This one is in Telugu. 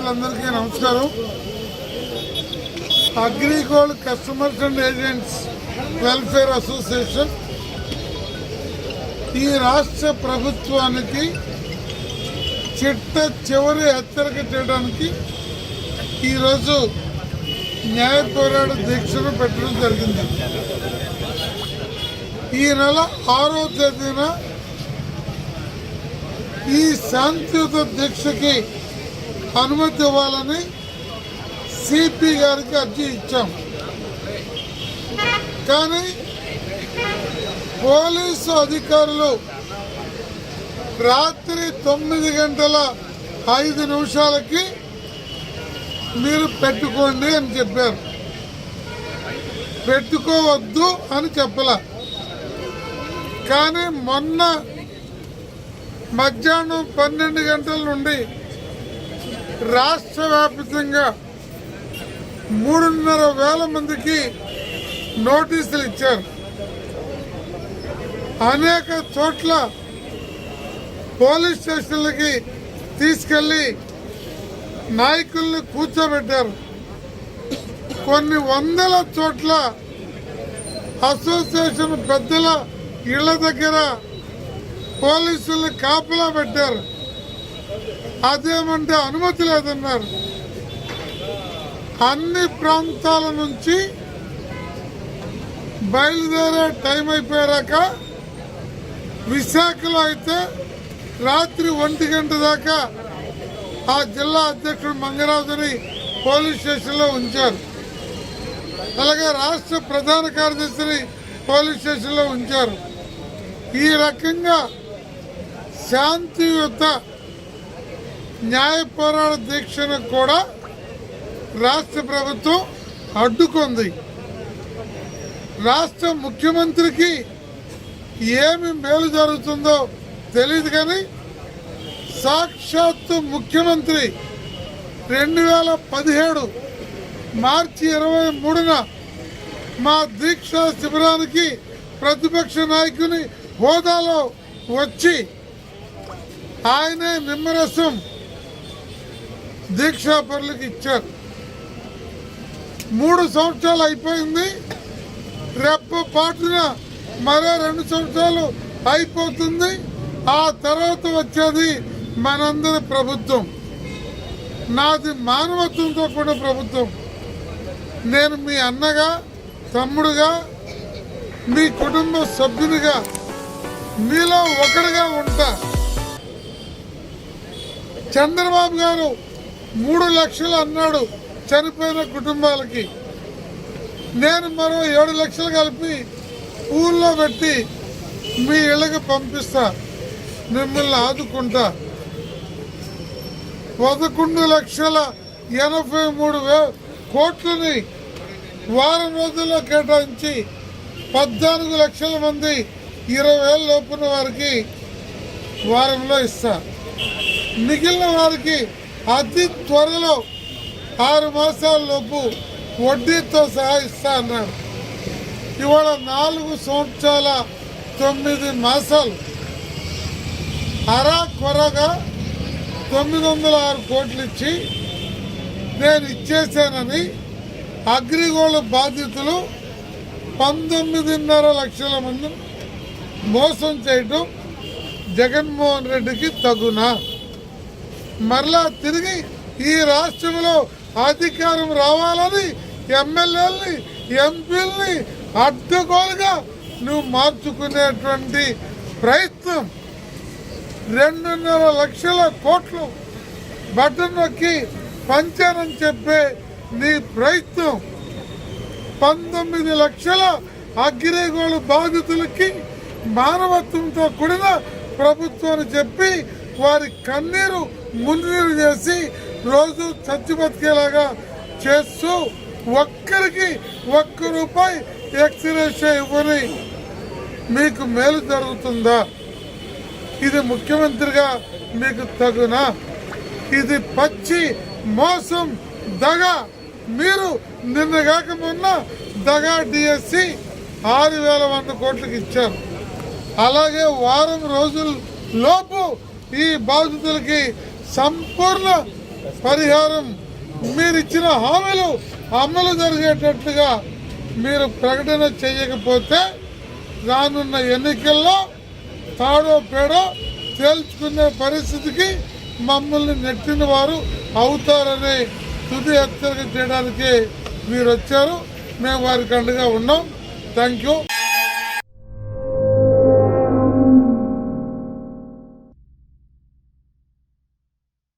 మిత్రులందరికీ నమస్కారం. AgriGold customers and agents welfare association ఈ రాష్ట్ర ప్రభుత్వానికి చిట్ట చివరి హెచ్చరిక చేయడానికి ఈరోజు న్యాయ పోరాట దీక్షను పెట్టడం జరిగింది. ఈ నెల 6వ తేదీన ఈ శాంతియుత దీక్షకి అనుమతి ఇవ్వాలని సిపి గారికి అర్జీ ఇచ్చాం. కానీ పోలీసు అధికారులు రాత్రి 9:05 మీరు పెట్టుకోండి అని చెప్పారు. పెట్టుకోవద్దు అని చెప్పలా. కానీ మొన్న మధ్యాహ్నం 12 గంటల నుండి రాష్ట్ర వ్యాప్తంగా 3,500 మందికి నోటీసులు ఇచ్చారు. అనేక చోట్ల పోలీస్ స్టేషన్లకి తీసుకెళ్లి నాయకుల్ని కూర్చోబెట్టారు. కొన్ని వందల చోట్ల అసోసియేషన్ పెద్దల ఇళ్ల దగ్గర పోలీసుల్ని కాపలా పెట్టారు. అదేమంటే అనుమతి లేదన్నారు. అన్ని ప్రాంతాల నుంచి బయలుదేరే టైం అయిపోయాక విశాఖలో అయితే రాత్రి 1 గంట దాకా ఆ జిల్లా అధ్యక్షుడు మంగరాజుని పోలీస్ స్టేషన్లో ఉంచారు. అలాగే రాష్ట్ర ప్రధాన కార్యదర్శిని పోలీస్ స్టేషన్లో ఉంచారు. ఈ రకంగా శాంతియుత న్యాయ పోరాట దీక్షను కూడా రాష్ట్ర ప్రభుత్వం అడ్డుకుంది. రాష్ట్ర ముఖ్యమంత్రికి ఏమి మేలు జరుగుతుందో తెలియదు. కానీ సాక్షాత్తు ముఖ్యమంత్రి 2017 మార్చి 23న మా దీక్షా శిబిరానికి ప్రతిపక్ష నాయకుని హోదాలో వచ్చి ఆయనే నిమ్మరసం దీక్షాపరులకు ఇచ్చారు. 3 సంవత్సరాలు అయిపోయింది. రెప్ప పాటున మరో 2 సంవత్సరాలు అయిపోతుంది. ఆ తర్వాత వచ్చేది మనందరి ప్రభుత్వం. నాది మానవత్వంతో కూడిన ప్రభుత్వం. నేను మీ అన్నగా, తమ్ముడుగా, మీ కుటుంబ సభ్యునిగా, మీలో ఒకటిగా ఉంటా. చంద్రబాబు గారు 3 లక్షలు అన్నాడు చనిపోయిన కుటుంబాలకి. నేను మరో 7 లక్షలు కలిపి ఊళ్ళో పెట్టి మీ ఇళ్ళకి పంపిస్తా, మిమ్మల్ని ఆదుకుంటా. 11,83,000 కోట్లని వారం రోజుల్లో కేటాయించి 14 లక్షల మంది 20,000 లోపున్న వారికి వారంలో ఇస్తా. మిగిలిన వారికి అతి త్వరలో 6 మాసాల లోపు వడ్డీతో సహా ఇస్తా అన్నాడు. ఇవాళ 4 సంవత్సరాల 9 మాసాలు అరా కొరగా 906 కోట్లు ఇచ్చి నేను ఇచ్చేసానని అగ్రిగోల్డ్ బాధితులు 19.5 లక్షల మంది మోసం చేయటం జగన్మోహన్ రెడ్డికి తగునా? మరలా తిరిగి ఈ రాష్ట్రంలో అధికారం రావాలని ఎమ్మెల్యేలని, ఎంపీలని అడ్డగోలుగా నువ్వు మార్చుకునేటువంటి ప్రయత్నం, 2.5 లక్షల కోట్లు బటన్ నొక్కి పంచానని చెప్పే నీ ప్రయత్నం, 19 లక్షల అగ్రిగోల్డ్ బాధితులకి మానవత్వంతో కూడిన ప్రభుత్వాన్ని చెప్పి వారి కన్నీరు మున్నీరు చేసి రోజు చచ్చి బతికేలాగా చేస్తూ ఒక్కరికి 1 రూపాయి ఎక్స్రేషా ఇవ్వని మీకు మేలు జరుగుతుందా? ఇది ముఖ్యమంత్రిగా మీకు తగునా? ఇది పచ్చి మోసం, దగ. మీరు నిన్నగాక మొన్న దగా డిఎస్సి 6,100 కోట్లకి ఇచ్చారు. అలాగే వారం రోజుల లోపు ఈ బాధితులకి సంపూర్ణ పరిహారం మీరు ఇచ్చిన హామీలు అమలు జరిగేటట్లుగా మీరు ప్రకటన చేయకపోతే రానున్న ఎన్నికల్లో తాడో పేడో తేల్చుకునే పరిస్థితికి మమ్మల్ని నెట్టిన వారు అవుతారని తుది హెచ్చరిక చేయడానికి మీరు వచ్చారు. మేము వారికి అండగా ఉన్నాం. Thank you.